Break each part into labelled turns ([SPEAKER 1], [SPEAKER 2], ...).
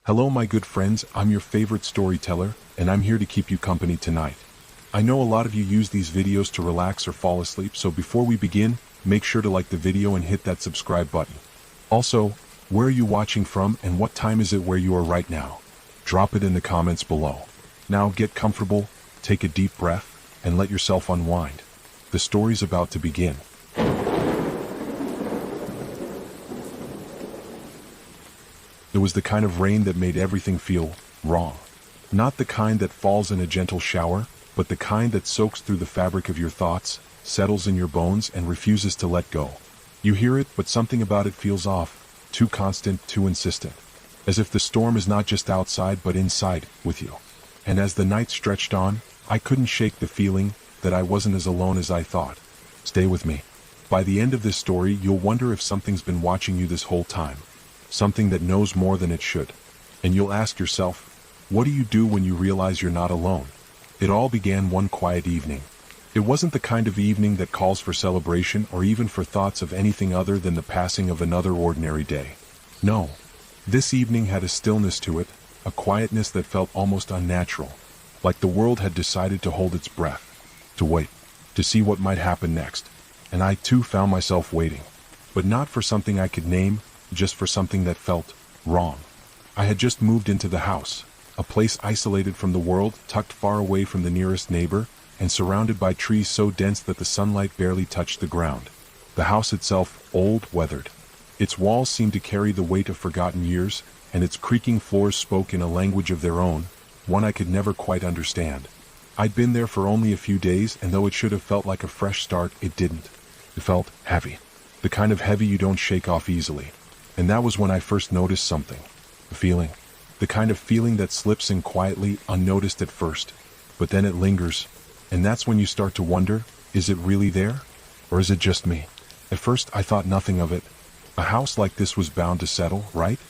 [SPEAKER 1] Hello my good friends, I'm your favorite storyteller, and I'm here to keep you company tonight. I know a lot of you use these videos to relax or fall asleep, so before we begin, make sure to like the video and hit that subscribe button. Also, where are you watching from and what time is it where you are right now? Drop it in the comments below. Now get comfortable, take a deep breath, and let yourself unwind. The story's about to begin. It was the kind of rain that made everything feel wrong. Not the kind that falls in a gentle shower, but the kind that soaks through the fabric of your thoughts, settles in your bones, and refuses to let go. You hear it, but something about it feels off, too constant, too insistent. As if the storm is not just outside but inside, with you. And as the night stretched on, I couldn't shake the feeling that I wasn't as alone as I thought. Stay with me. By the end of this story, you'll wonder if something's been watching you this whole time. Something that knows more than it should. And you'll ask yourself, what do you do when you realize you're not alone? It all began one quiet evening. It wasn't the kind of evening that calls for celebration or even for thoughts of anything other than the passing of another ordinary day. No. This evening had a stillness to it, a quietness that felt almost unnatural, like the world had decided to hold its breath, to wait, to see what might happen next. And I too found myself waiting, but not for something I could name, just for something that felt wrong. I had just moved into the house, a place isolated from the world, tucked far away from the nearest neighbor, and surrounded by trees so dense that the sunlight barely touched the ground. The house itself, old, weathered. Its walls seemed to carry the weight of forgotten years, and its creaking floors spoke in a language of their own, one I could never quite understand. I'd been there for only a few days, and though it should have felt like a fresh start, it didn't. It felt heavy. The kind of heavy you don't shake off easily. And that was when I first noticed something. A feeling. The kind of feeling that slips in quietly, unnoticed at first. But then it lingers. And that's when you start to wonder, is it really there? Or is it just me? At first I thought nothing of it. A house like this was bound to settle, right?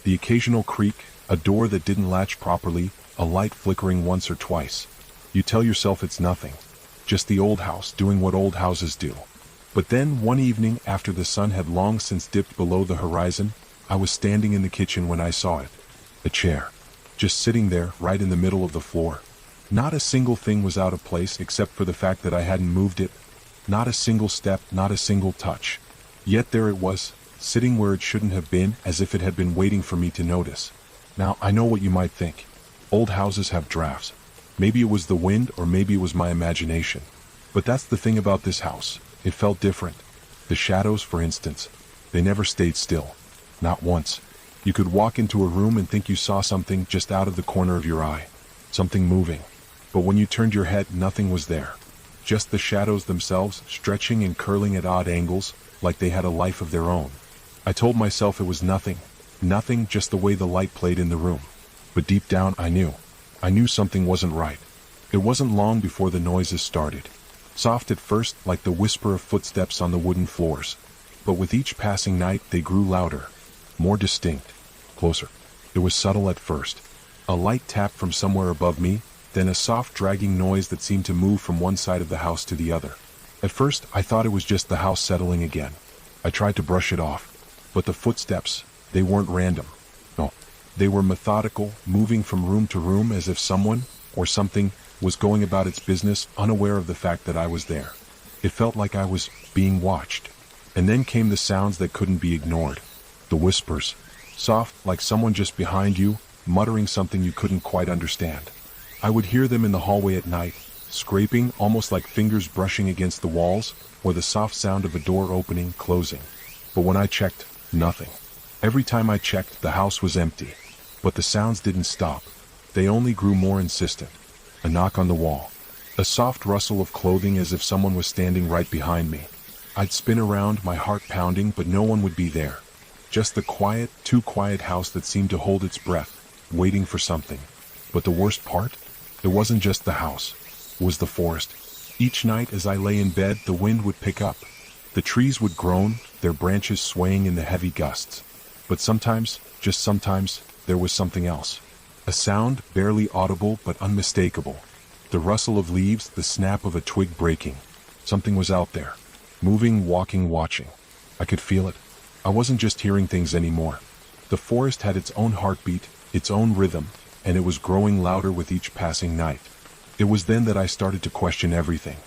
[SPEAKER 1] The occasional creak, a door that didn't latch properly, a light flickering once or twice. You tell yourself it's nothing. Just the old house doing what old houses do. But then, one evening after the sun had long since dipped below the horizon, I was standing in the kitchen when I saw it. A chair. Just sitting there, right in the middle of the floor. Not a single thing was out of place except for the fact that I hadn't moved it. Not a single step, not a single touch. Yet there it was, sitting where it shouldn't have been, as if it had been waiting for me to notice. Now, I know what you might think. Old houses have drafts. Maybe it was the wind, or maybe it was my imagination. But that's the thing about this house. It felt different. The shadows, for instance, they never stayed still. Not once. You could walk into a room and think you saw something just out of the corner of your eye. Something moving. But when you turned your head, nothing was there. Just the shadows themselves, stretching and curling at odd angles, like they had a life of their own. I told myself it was nothing. Nothing, just the way the light played in the room. But deep down, I knew. I knew something wasn't right. It wasn't long before the noises started. Soft at first, like the whisper of footsteps on the wooden floors. But with each passing night, they grew louder. More distinct. Closer. It was subtle at first. A light tap from somewhere above me, then a soft dragging noise that seemed to move from one side of the house to the other. At first, I thought it was just the house settling again. I tried to brush it off. But the footsteps, they weren't random. No. They were methodical, moving from room to room as if someone, or something, was going about its business, unaware of the fact that I was there. It felt like I was being watched. And then came the sounds that couldn't be ignored. The whispers. Soft, like someone just behind you, muttering something you couldn't quite understand. I would hear them in the hallway at night, scraping, almost like fingers brushing against the walls, or the soft sound of a door opening, closing. But when I checked, nothing. Every time I checked, the house was empty. But the sounds didn't stop. They only grew more insistent. A knock on the wall. A soft rustle of clothing as if someone was standing right behind me. I'd spin around, my heart pounding, but no one would be there. Just the quiet, too quiet house that seemed to hold its breath, waiting for something. But the worst part? It wasn't just the house. It was the forest. Each night as I lay in bed, the wind would pick up. The trees would groan, their branches swaying in the heavy gusts. But sometimes, just sometimes, there was something else. A sound, barely audible but unmistakable. The rustle of leaves, the snap of a twig breaking. Something was out there. Moving, walking, watching. I could feel it. I wasn't just hearing things anymore. The forest had its own heartbeat, its own rhythm, and it was growing louder with each passing night. It was then that I started to question everything.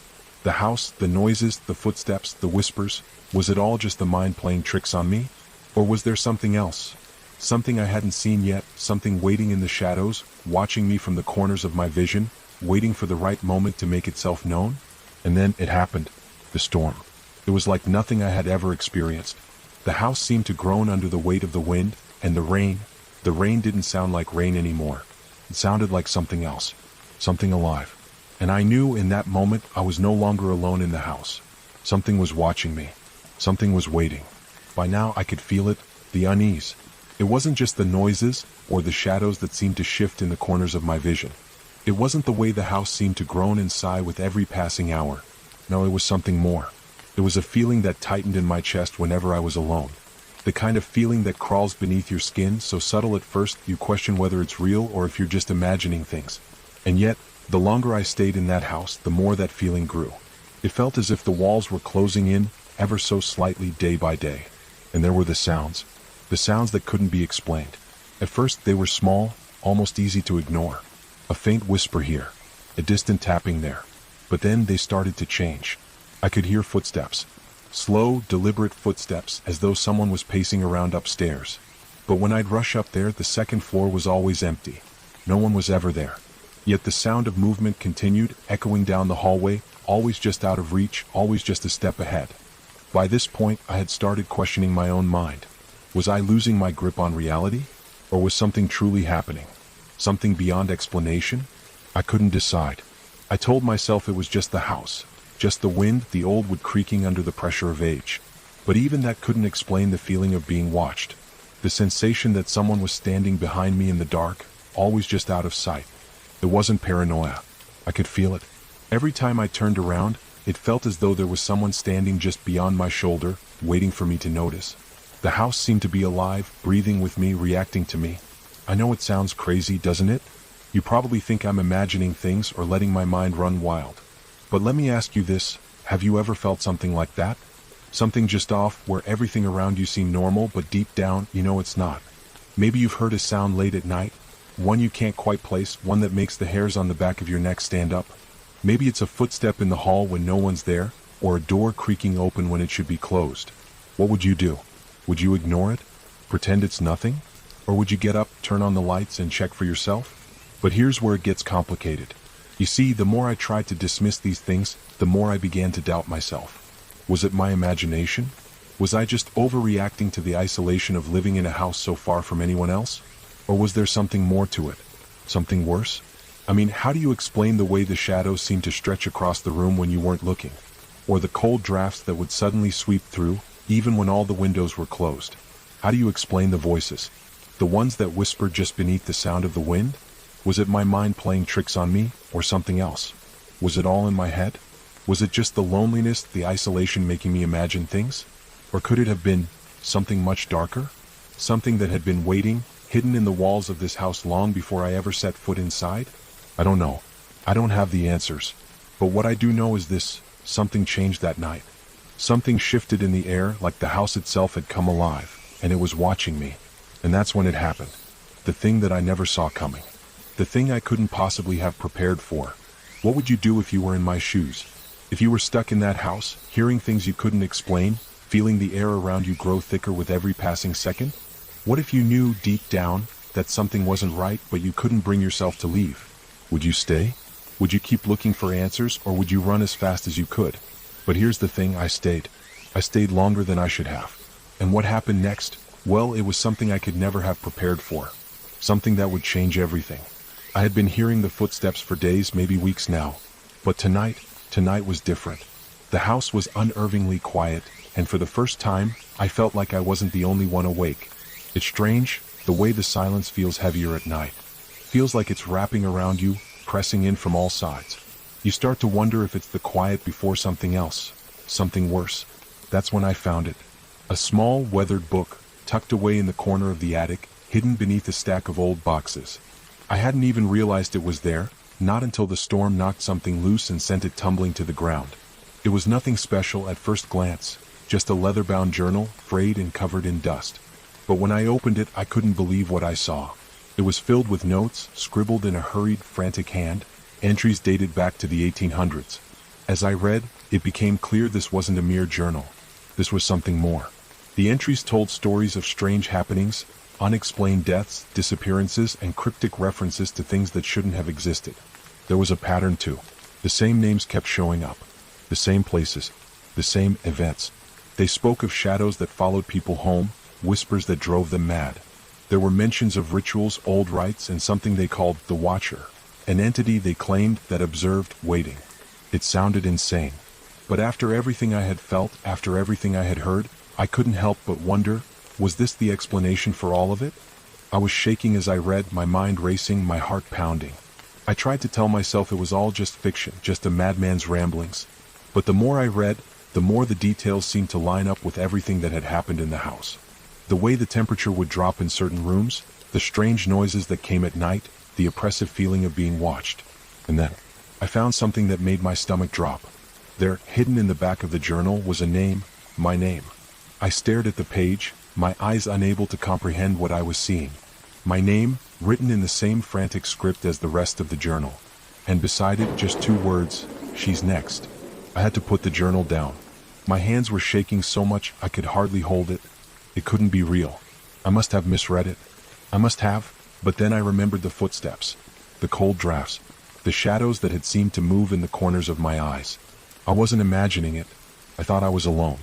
[SPEAKER 1] The house, the noises, the footsteps, the whispers, was it all just the mind playing tricks on me? Or was there something else? Something I hadn't seen yet, something waiting in the shadows, watching me from the corners of my vision, waiting for the right moment to make itself known? And then it happened. The storm. It was like nothing I had ever experienced. The house seemed to groan under the weight of the wind, and the rain didn't sound like rain anymore. It sounded like something else, something alive. And I knew in that moment I was no longer alone in the house. Something was watching me. Something was waiting. By now I could feel it, the unease. It wasn't just the noises or the shadows that seemed to shift in the corners of my vision. It wasn't the way the house seemed to groan and sigh with every passing hour. No, it was something more. It was a feeling that tightened in my chest whenever I was alone. The kind of feeling that crawls beneath your skin, so subtle at first you question whether it's real or if you're just imagining things. And yet, the longer I stayed in that house, the more that feeling grew. It felt as if the walls were closing in, ever so slightly day by day. And there were the sounds that couldn't be explained. At first they were small, almost easy to ignore. A faint whisper here, a distant tapping there. But then they started to change. I could hear footsteps. Slow, deliberate footsteps, as though someone was pacing around upstairs. But when I'd rush up there, the second floor was always empty. No one was ever there. Yet the sound of movement continued, echoing down the hallway, always just out of reach, always just a step ahead. By this point, I had started questioning my own mind. Was I losing my grip on reality? Or was something truly happening? Something beyond explanation? I couldn't decide. I told myself it was just the house, just the wind, the old wood creaking under the pressure of age. But even that couldn't explain the feeling of being watched. The sensation that someone was standing behind me in the dark, always just out of sight. It wasn't paranoia. I could feel it. Every time I turned around, it felt as though there was someone standing just beyond my shoulder, waiting for me to notice. The house seemed to be alive, breathing with me, reacting to me. I know it sounds crazy, doesn't it? You probably think I'm imagining things or letting my mind run wild. But let me ask you this, have you ever felt something like that? Something just off, where everything around you seemed normal, but deep down, you know it's not. Maybe you've heard a sound late at night, one you can't quite place, one that makes the hairs on the back of your neck stand up. Maybe it's a footstep in the hall when no one's there, or a door creaking open when it should be closed. What would you do? Would you ignore it? Pretend it's nothing? Or would you get up, turn on the lights, and check for yourself? But here's where it gets complicated. You see, the more I tried to dismiss these things, the more I began to doubt myself. Was it my imagination? Was I just overreacting to the isolation of living in a house so far from anyone else? Or was there something more to it? Something worse? I mean, how do you explain the way the shadows seemed to stretch across the room when you weren't looking? Or the cold drafts that would suddenly sweep through, even when all the windows were closed? How do you explain the voices? The ones that whispered just beneath the sound of the wind? Was it my mind playing tricks on me, or something else? Was it all in my head? Was it just the loneliness, the isolation making me imagine things? Or could it have been something much darker? Something that had been waiting, hidden in the walls of this house long before I ever set foot inside? I don't know. I don't have the answers. But what I do know is this, something changed that night. Something shifted in the air, like the house itself had come alive, and it was watching me. And that's when it happened. The thing that I never saw coming. The thing I couldn't possibly have prepared for. What would you do if you were in my shoes? If you were stuck in that house, hearing things you couldn't explain, feeling the air around you grow thicker with every passing second? What if you knew deep down that something wasn't right, but you couldn't bring yourself to leave? Would you stay? Would you keep looking for answers, or would you run as fast as you could? But here's the thing, I stayed. I stayed longer than I should have. And what happened next? Well, it was something I could never have prepared for. Something that would change everything. I had been hearing the footsteps for days, maybe weeks now. But tonight was different. The house was unnervingly quiet, and for the first time, I felt like I wasn't the only one awake. It's strange, the way the silence feels heavier at night. Feels like it's wrapping around you, pressing in from all sides. You start to wonder if it's the quiet before something else, something worse. That's when I found it. A small, weathered book, tucked away in the corner of the attic, hidden beneath a stack of old boxes. I hadn't even realized it was there, not until the storm knocked something loose and sent it tumbling to the ground. It was nothing special at first glance, just a leather-bound journal, frayed and covered in dust. But when I opened it, I couldn't believe what I saw. It was filled with notes, scribbled in a hurried, frantic hand, entries dated back to the 1800s. As I read, it became clear this wasn't a mere journal. This was something more. The entries told stories of strange happenings, unexplained deaths, disappearances, and cryptic references to things that shouldn't have existed. There was a pattern too. The same names kept showing up. The same places. The same events. They spoke of shadows that followed people home, whispers that drove them mad. There were mentions of rituals, old rites, and something they called the Watcher, an entity they claimed that observed, waiting. It sounded insane. But after everything I had felt, after everything I had heard, I couldn't help but wonder, was this the explanation for all of it? I was shaking as I read, my mind racing, my heart pounding. I tried to tell myself it was all just fiction, just a madman's ramblings. But the more I read, the more the details seemed to line up with everything that had happened in the house. The way the temperature would drop in certain rooms, the strange noises that came at night, the oppressive feeling of being watched. And then, I found something that made my stomach drop. There, hidden in the back of the journal, was a name, my name. I stared at the page, my eyes unable to comprehend what I was seeing. My name, written in the same frantic script as the rest of the journal. And beside it, just 2 words, she's next. I had to put the journal down. My hands were shaking so much I could hardly hold it. It couldn't be real. I must have misread it. I must have, but then I remembered the footsteps, the cold drafts, the shadows that had seemed to move in the corners of my eyes. I wasn't imagining it. I thought I was alone.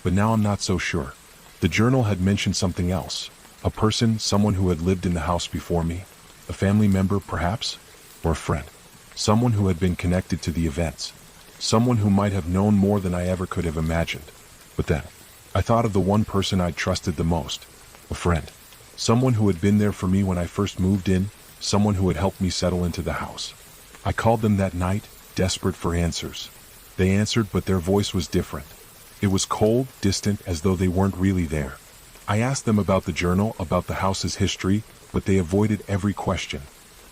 [SPEAKER 1] But now I'm not so sure. The journal had mentioned something else. A person, someone who had lived in the house before me. A family member, perhaps? Or a friend. Someone who had been connected to the events. Someone who might have known more than I ever could have imagined. But then, I thought of the one person I'd trusted the most. A friend. Someone who had been there for me when I first moved in. Someone who had helped me settle into the house. I called them that night, desperate for answers. They answered, but their voice was different. It was cold, distant, as though they weren't really there. I asked them about the journal, about the house's history, but they avoided every question.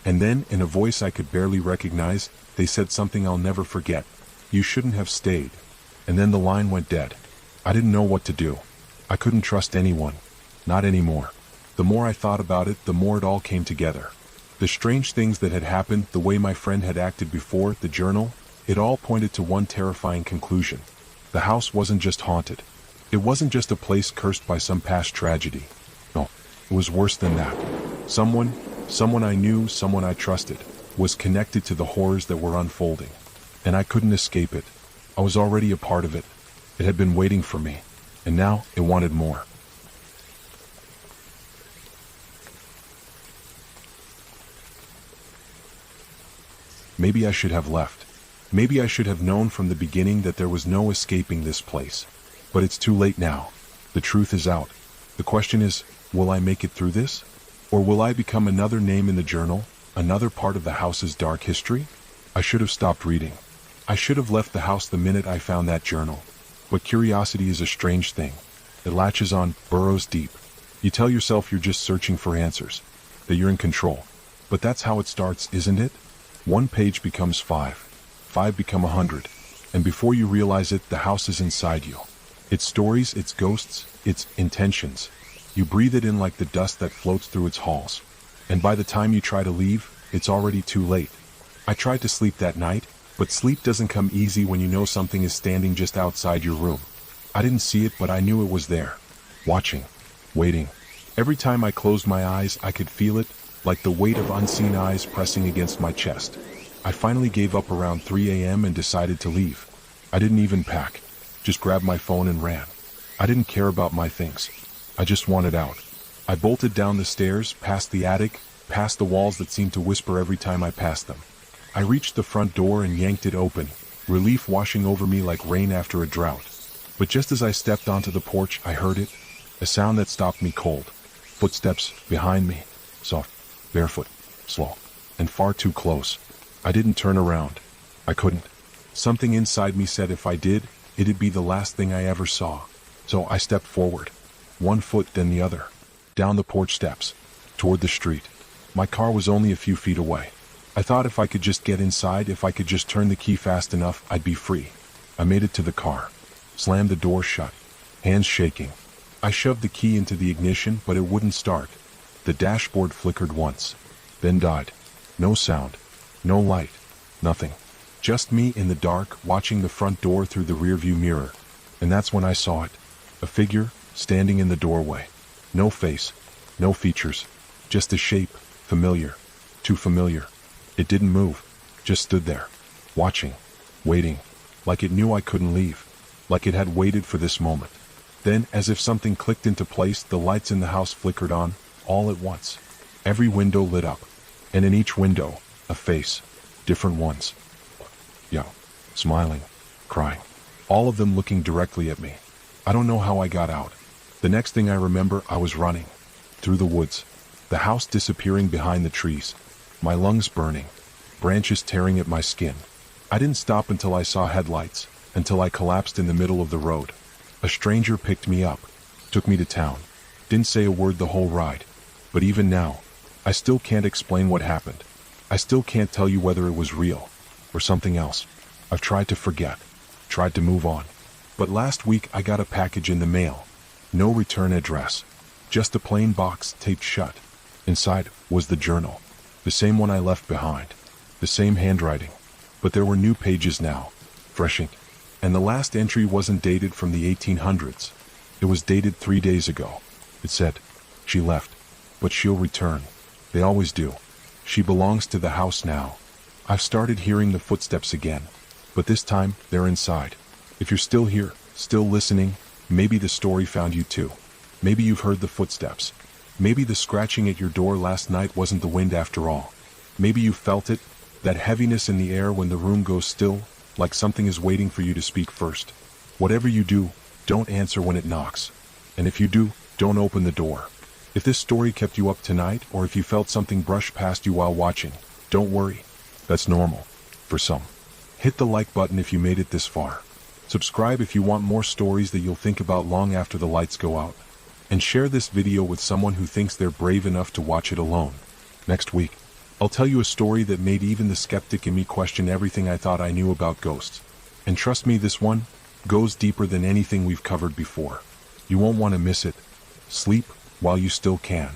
[SPEAKER 1] And then, in a voice I could barely recognize, they said something I'll never forget. You shouldn't have stayed. And then the line went dead. I didn't know what to do. I couldn't trust anyone. Not anymore. The more I thought about it, the more it all came together. The strange things that had happened, the way my friend had acted before, the journal, it all pointed to one terrifying conclusion. The house wasn't just haunted. It wasn't just a place cursed by some past tragedy. No, it was worse than that. Someone I knew, someone I trusted, was connected to the horrors that were unfolding. And I couldn't escape it. I was already a part of it. It had been waiting for me. And now it wanted more. Maybe I should have left. Maybe I should have known from the beginning that there was no escaping this place. But it's too late now. The truth is out. The question is, will I make it through this? Or will I become another name in the journal, another part of the house's dark history? I should have stopped reading. I should have left the house the minute I found that journal. But curiosity is a strange thing. It latches on, burrows deep. You tell yourself you're just searching for answers, that you're in control. But that's how it starts, isn't it? 1 page becomes 5. 5 become 100. And before you realize it, the house is inside you. Its stories, its ghosts, its intentions. You breathe it in like the dust that floats through its halls. And by the time you try to leave, it's already too late. I tried to sleep that night, but sleep doesn't come easy when you know something is standing just outside your room. I didn't see it, but I knew it was there. Watching. Waiting. Every time I closed my eyes, I could feel it, like the weight of unseen eyes pressing against my chest. I finally gave up around 3 a.m. and decided to leave. I didn't even pack. Just grabbed my phone and ran. I didn't care about my things. I just wanted out. I bolted down the stairs, past the attic, past the walls that seemed to whisper every time I passed them. I reached the front door and yanked it open, relief washing over me like rain after a drought. But just as I stepped onto the porch, I heard it, a sound that stopped me cold. Footsteps behind me, soft, barefoot, slow, and far too close. I didn't turn around. I couldn't. Something inside me said if I did, it'd be the last thing I ever saw. So I stepped forward, 1 foot then the other, down the porch steps, toward the street. My car was only a few feet away. I thought if I could just get inside, if I could just turn the key fast enough, I'd be free. I made it to the car, slammed the door shut, hands shaking. I shoved the key into the ignition, but it wouldn't start. The dashboard flickered once, then died. No sound, no light, nothing. Just me in the dark, watching the front door through the rearview mirror. And that's when I saw it. A figure, standing in the doorway. No face, no features, just a shape, familiar, too familiar. It didn't move, just stood there, watching, waiting, like it knew I couldn't leave, like it had waited for this moment. Then, as if something clicked into place, the lights in the house flickered on, all at once. Every window lit up, and in each window, a face, different ones. Yeah, smiling, crying, all of them looking directly at me. I don't know how I got out. The next thing I remember, I was running, through the woods, the house disappearing behind the trees, my lungs burning, branches tearing at my skin. I didn't stop until I saw headlights, until I collapsed in the middle of the road. A stranger picked me up, took me to town, didn't say a word the whole ride. But even now, I still can't explain what happened. I still can't tell you whether it was real, or something else. I've tried to forget, tried to move on. But last week I got a package in the mail. No return address. Just a plain box taped shut. Inside was the journal. The same one I left behind. The same handwriting. But there were new pages now. Fresh ink. And the last entry wasn't dated from the 1800s. It was dated 3 days ago. It said, "She left, but she'll return. They always do. She belongs to the house now." I've started hearing the footsteps again. But this time, they're inside. If you're still here, still listening, maybe the story found you too. Maybe you've heard the footsteps. Maybe the scratching at your door last night wasn't the wind after all. Maybe you felt it, that heaviness in the air when the room goes still, like something is waiting for you to speak first. Whatever you do, don't answer when it knocks. And if you do, don't open the door. If this story kept you up tonight, or if you felt something brush past you while watching, don't worry. That's normal. For some. Hit the like button if you made it this far. Subscribe if you want more stories that you'll think about long after the lights go out. And share this video with someone who thinks they're brave enough to watch it alone. Next week, I'll tell you a story that made even the skeptic in me question everything I thought I knew about ghosts. And trust me, this one goes deeper than anything we've covered before. You won't want to miss it. Sleep while you still can.